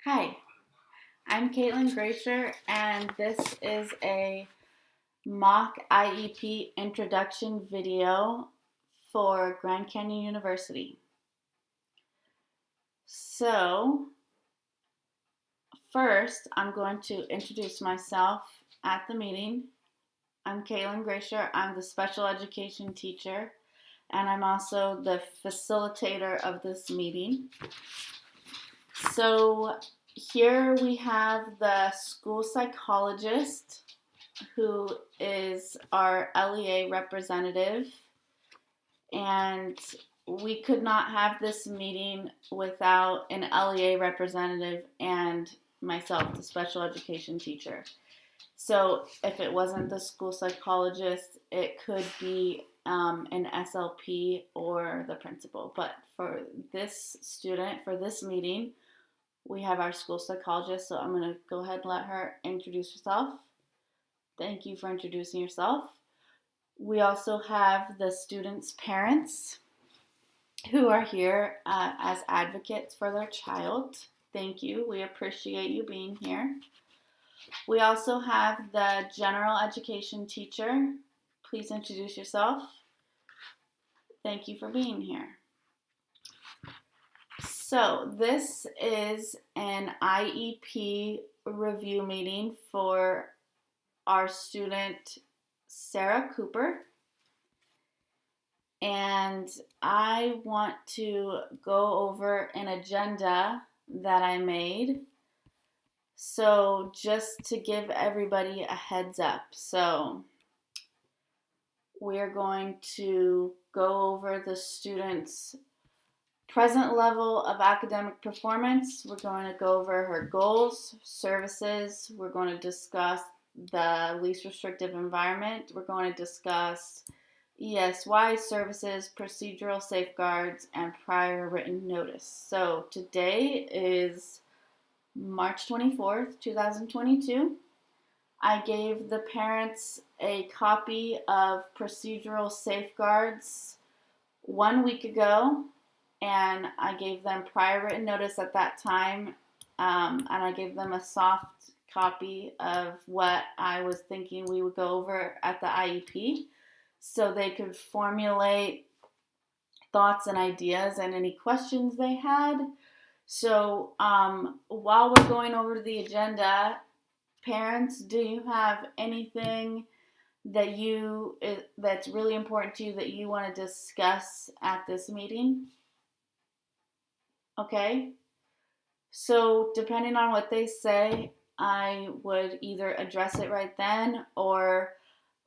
Hi, I'm Caitlin Gracier, and this is a mock IEP introduction video for Grand Canyon University. So, first, I'm going to introduce myself at the meeting. I'm Caitlin Gracier. I'm the special education teacher, and I'm also the facilitator of this meeting. So, here we have the school psychologist, who is our LEA representative, and we could not have this meeting without an LEA representative and myself, the special education teacher. So if it wasn't the school psychologist, it could be an SLP or the principal. But for this student, for this meeting, we have our school psychologist, so I'm going to go ahead and let her introduce herself. Thank you for introducing yourself. We also have the students' parents who are here as advocates for their child. Thank you. We appreciate you being here. We also have the general education teacher. Please introduce yourself. Thank you for being here. So this is an IEP review meeting for our student Sarah Cooper, and I want to go over an agenda that I made. So just to give everybody a heads up, so we're going to go over the students' present level of academic performance. We're going to go over her goals, services. We're going to discuss the least restrictive environment. We're going to discuss ESY services, procedural safeguards, and prior written notice. So today is March 24th, 2022. I gave the parents a copy of procedural safeguards 1 week ago, and I gave them prior written notice at that time, and I gave them a soft copy of what I was thinking we would go over at the IEP, so they could formulate thoughts and ideas and any questions they had. So while we're going over the agenda, parents, do you have anything that's really important to you that you want to discuss at this meeting? Okay. So depending on what they say, I would either address it right then, or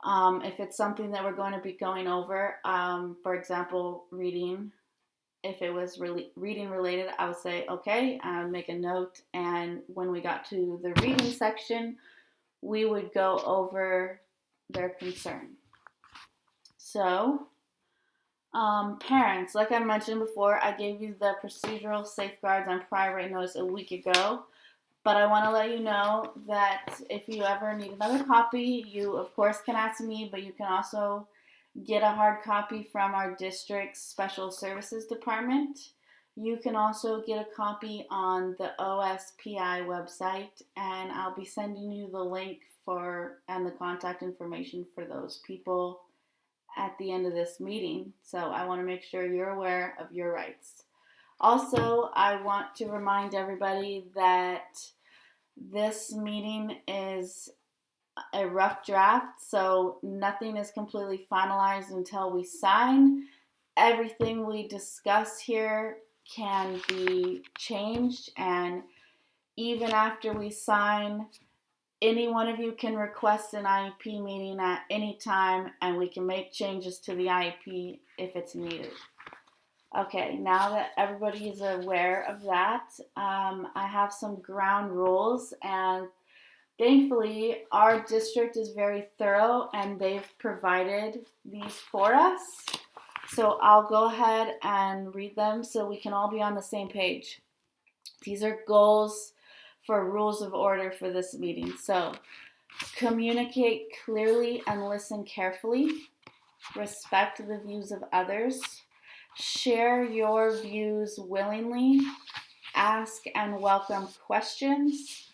if it's something that we're going to be going over, for example, reading. If it was really reading related, I would say, okay, I would make a note. And when we got to the reading section, we would go over their concern. So, parents, like I mentioned before, I gave you the procedural safeguards and prior written notice a week ago. But I want to let you know that if you ever need another copy, you of course can ask me, but you can also get a hard copy from our district's special services department. You can also get a copy on the OSPI website, and I'll be sending you the link and the contact information for those people at the end of this meeting. So I want to make sure you're aware of your rights. Also, I want to remind everybody that this meeting is a rough draft, so nothing is completely finalized until we sign. Everything we discuss here can be changed, and even after we sign, any one of you can request an IEP meeting at any time, and we can make changes to the IEP if it's needed. Okay, now that everybody is aware of that, I have some ground rules, and thankfully our district is very thorough and they've provided these for us. So I'll go ahead and read them so we can all be on the same page. These are goals for rules of order for this meeting. So, communicate clearly and listen carefully. Respect the views of others. Share your views willingly. ask and welcome questions,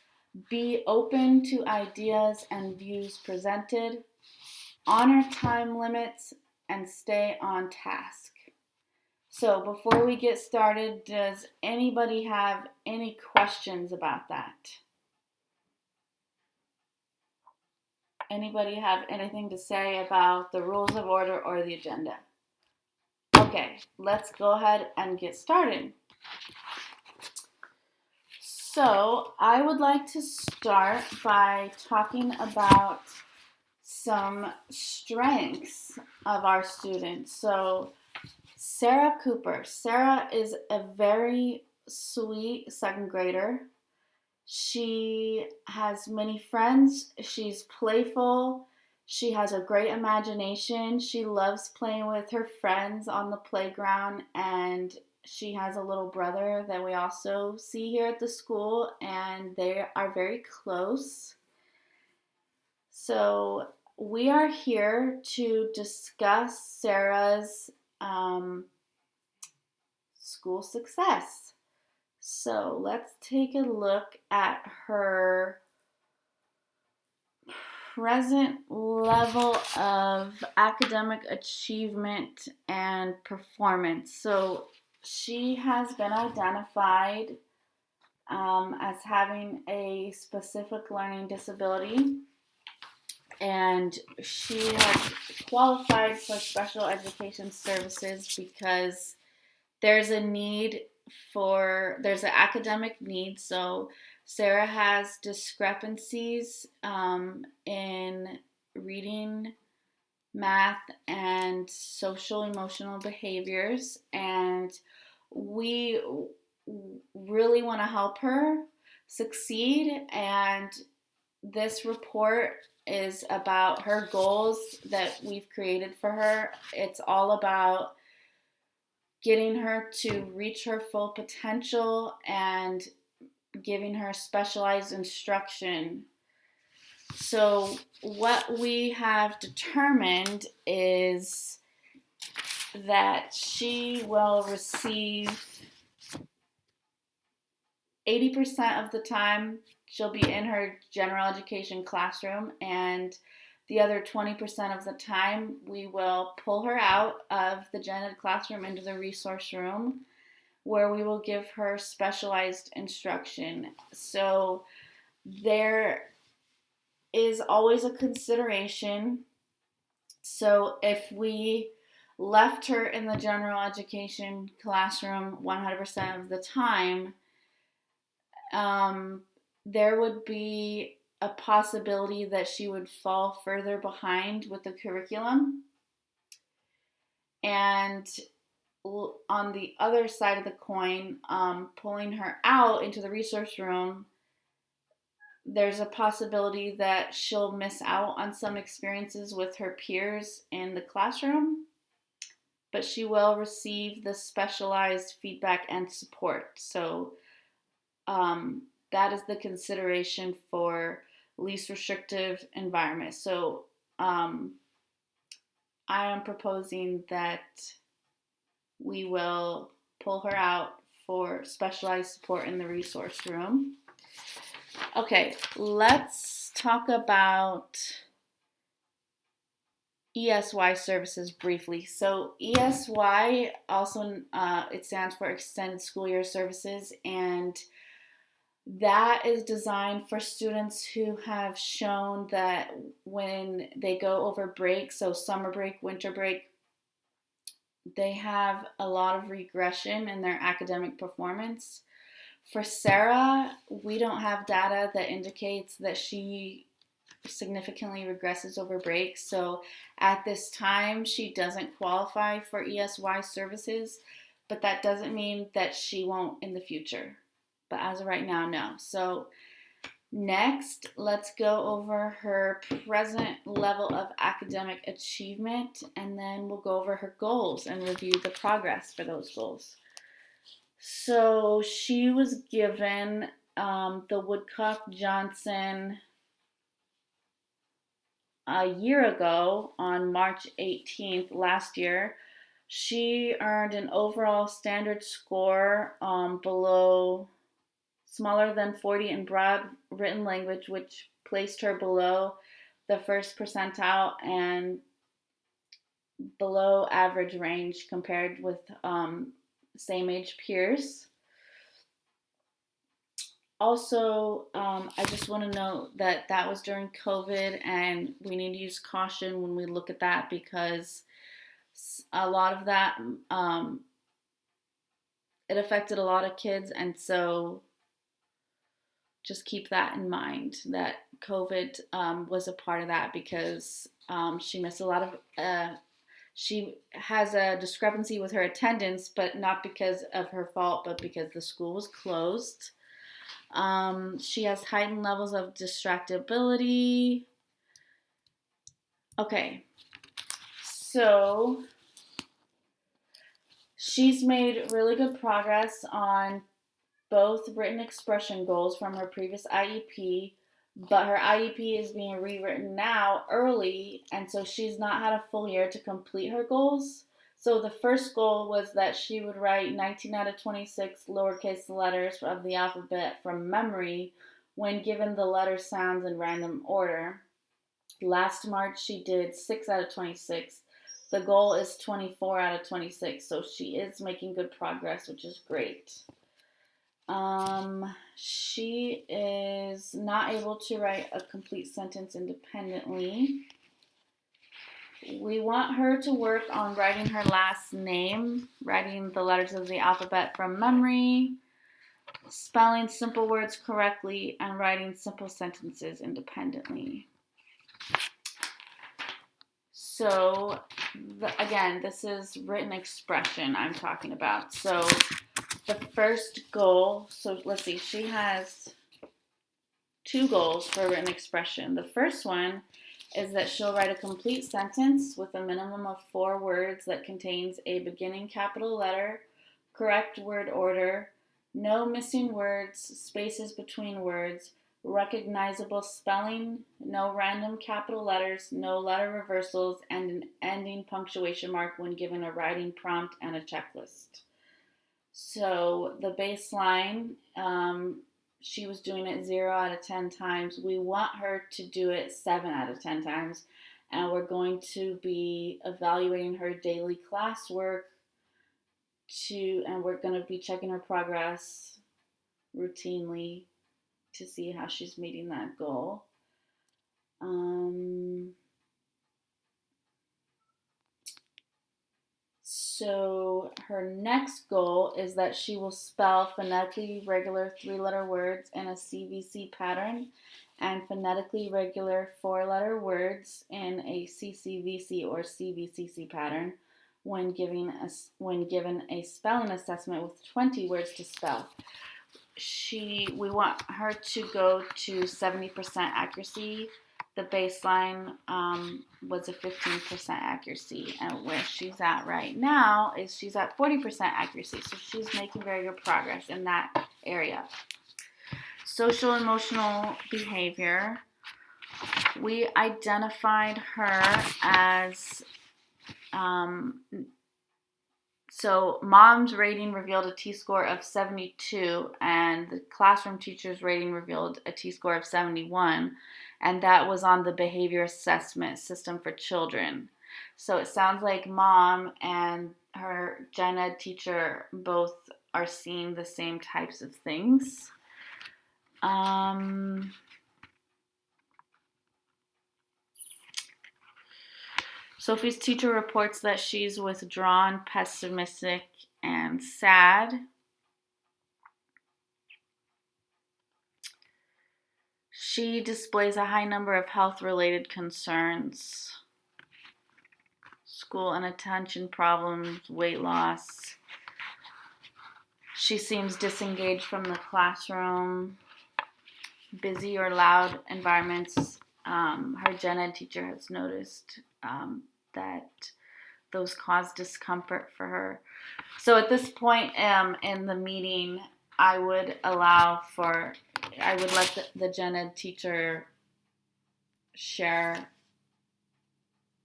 be open to ideas and views presented, honor time limits, and stay on task. So before we get started, does anybody have any questions about that? Anybody have anything to say about the rules of order or the agenda? Okay, let's go ahead and get started. So I would like to start by talking about some strengths of our students. So Sarah Cooper. Sarah is a very sweet second grader. She has many friends. She's playful. She has a great imagination. She loves playing with her friends on the playground, and she has a little brother that we also see here at the school, and they are very close. So we are here to discuss Sarah's school success. So let's take a look at her present level of academic achievement and performance. So she has been identified as having a specific learning disability, and she has qualified for special education services because there's an academic need. So Sarah has discrepancies in reading, math, and social emotional behaviors, and we really want to help her succeed. And this report is about her goals that we've created for her. It's all about getting her to reach her full potential and giving her specialized instruction. So what we have determined is that she will receive 80% of the time she'll be in her general education classroom, and the other 20% of the time we will pull her out of the gen ed classroom into the resource room, where we will give her specialized instruction. So there is always a consideration. So if we left her in the general education classroom 100% of the time, there would be a possibility that she would fall further behind with the curriculum. And on the other side of the coin, pulling her out into the resource room, there's a possibility that she'll miss out on some experiences with her peers in the classroom, but she will receive the specialized feedback and support. So that is the consideration for least restrictive environment. So I am proposing that we will pull her out for specialized support in the resource room. Okay, let's talk about ESY services briefly. So ESY also, it stands for Extended School Year Services, and that is designed for students who have shown that when they go over break, so summer break, winter break, they have a lot of regression in their academic performance. For Sarah, we don't have data that indicates that she significantly regresses over break. So at this time, she doesn't qualify for ESY services, but that doesn't mean that she won't in the future. But as of right now, no. So next, let's go over her present level of academic achievement, and then we'll go over her goals and review the progress for those goals. So she was given the Woodcock-Johnson a year ago on March 18th last year. She earned an overall standard score smaller than 40 in broad written language, which placed her below the first percentile and below average range compared with same age peers. Also, I just want to note that that was during COVID, and we need to use caution when we look at that because a lot of that, it affected a lot of kids, and so just keep that in mind that COVID was a part of that because she missed a lot of. She has a discrepancy with her attendance, but not because of her fault, but because the school was closed. She has heightened levels of distractibility. Okay, so she's made really good progress on both written expression goals from her previous IEP, but her IEP is being rewritten now early, and so she's not had a full year to complete her goals. So the first goal was that she would write 19 out of 26 lowercase letters of the alphabet from memory when given the letter sounds in random order. Last March, she did 6 out of 26. The goal is 24 out of 26, so she is making good progress, which is great. She is not able to write a complete sentence independently. We want her to work on writing her last name, writing the letters of the alphabet from memory, spelling simple words correctly, and writing simple sentences independently. So, again, this is written expression I'm talking about. So, the first goal, so let's see, she has 2 goals for written expression. The first one is that she'll write a complete sentence with a minimum of 4 words that contains a beginning capital letter, correct word order, no missing words, spaces between words, recognizable spelling, no random capital letters, no letter reversals, and an ending punctuation mark when given a writing prompt and a checklist. So the baseline, she was doing it 0 out of 10 times. We want her to do it 7 out of 10 times. And we're going to be evaluating her daily classwork and we're going to be checking her progress routinely to see how she's meeting that goal. So her next goal is that she will spell phonetically regular 3-letter words in a CVC pattern and phonetically regular 4-letter words in a CCVC or CVCC pattern when given a spelling assessment with 20 words to spell. We want her to go to 70% accuracy. The baseline was a 15% accuracy, and where she's at right now is she's at 40% accuracy, so she's making very good progress in that area. Social emotional behavior. We identified her as so mom's rating revealed a T-score of 72, and the classroom teacher's rating revealed a T-score of 71, and that was on the behavior assessment system for children. So it sounds like mom and her gen ed teacher both are seeing the same types of things. Sophie's teacher reports that she's withdrawn, pessimistic, and sad. She displays a high number of health-related concerns, school and attention problems, weight loss. She seems disengaged from the classroom, busy or loud environments. Her gen ed teacher has noticed that those cause discomfort for her. So at this point in the meeting, I would let the gen ed teacher share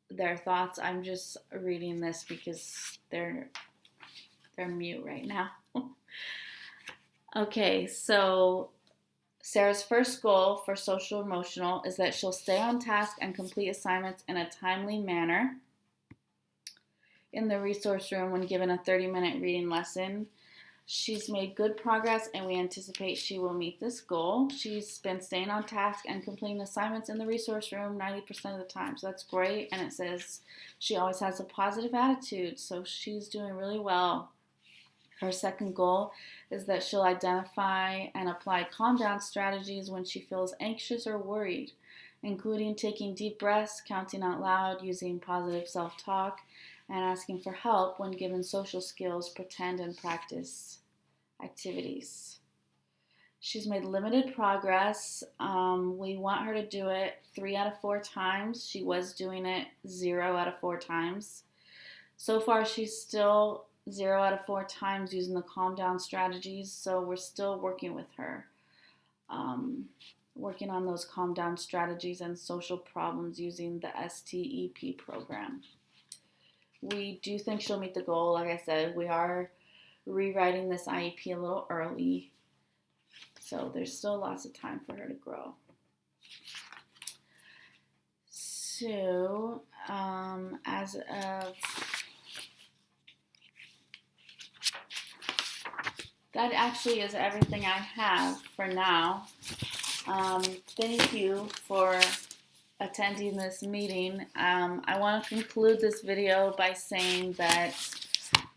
their thoughts. I'm just reading this because they're mute right now. Okay, so Sarah's first goal for social emotional is that she'll stay on task and complete assignments in a timely manner in the resource room when given a 30-minute reading lesson. She's made good progress and we anticipate she will meet this goal. She's been staying on task and completing assignments in the resource room 90% of the time, so that's great. And it says she always has a positive attitude, so she's doing really well. Her second goal is that she'll identify and apply calm down strategies when she feels anxious or worried, including taking deep breaths, counting out loud, using positive self-talk, and asking for help when given social skills, pretend, and practice activities. She's made limited progress. We want her to do it 3 out of 4 times. She was doing it 0 out of 4 times. So far, she's still 0 out of 4 times using the calm down strategies, so we're still working with her. Working on those calm down strategies and social problems using the STEP program. We do think she'll meet the goal. Like I said, we are rewriting this IEP a little early, so there's still lots of time for her to grow. So, as of that actually is everything I have for now. Thank you for attending this meeting. I want to conclude this video by saying that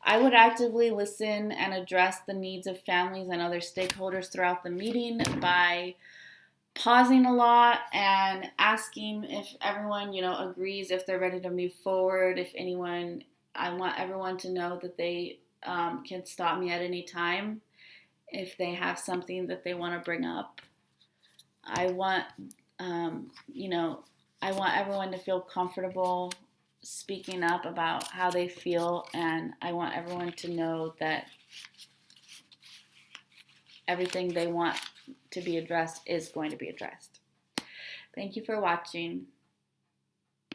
I would actively listen and address the needs of families and other stakeholders throughout the meeting by pausing a lot and asking if everyone, agrees, if they're ready to move forward. I want everyone to know that they can stop me at any time if they have something that they want to bring up. I want everyone to feel comfortable speaking up about how they feel, and I want everyone to know that everything they want to be addressed is going to be addressed. Thank you for watching.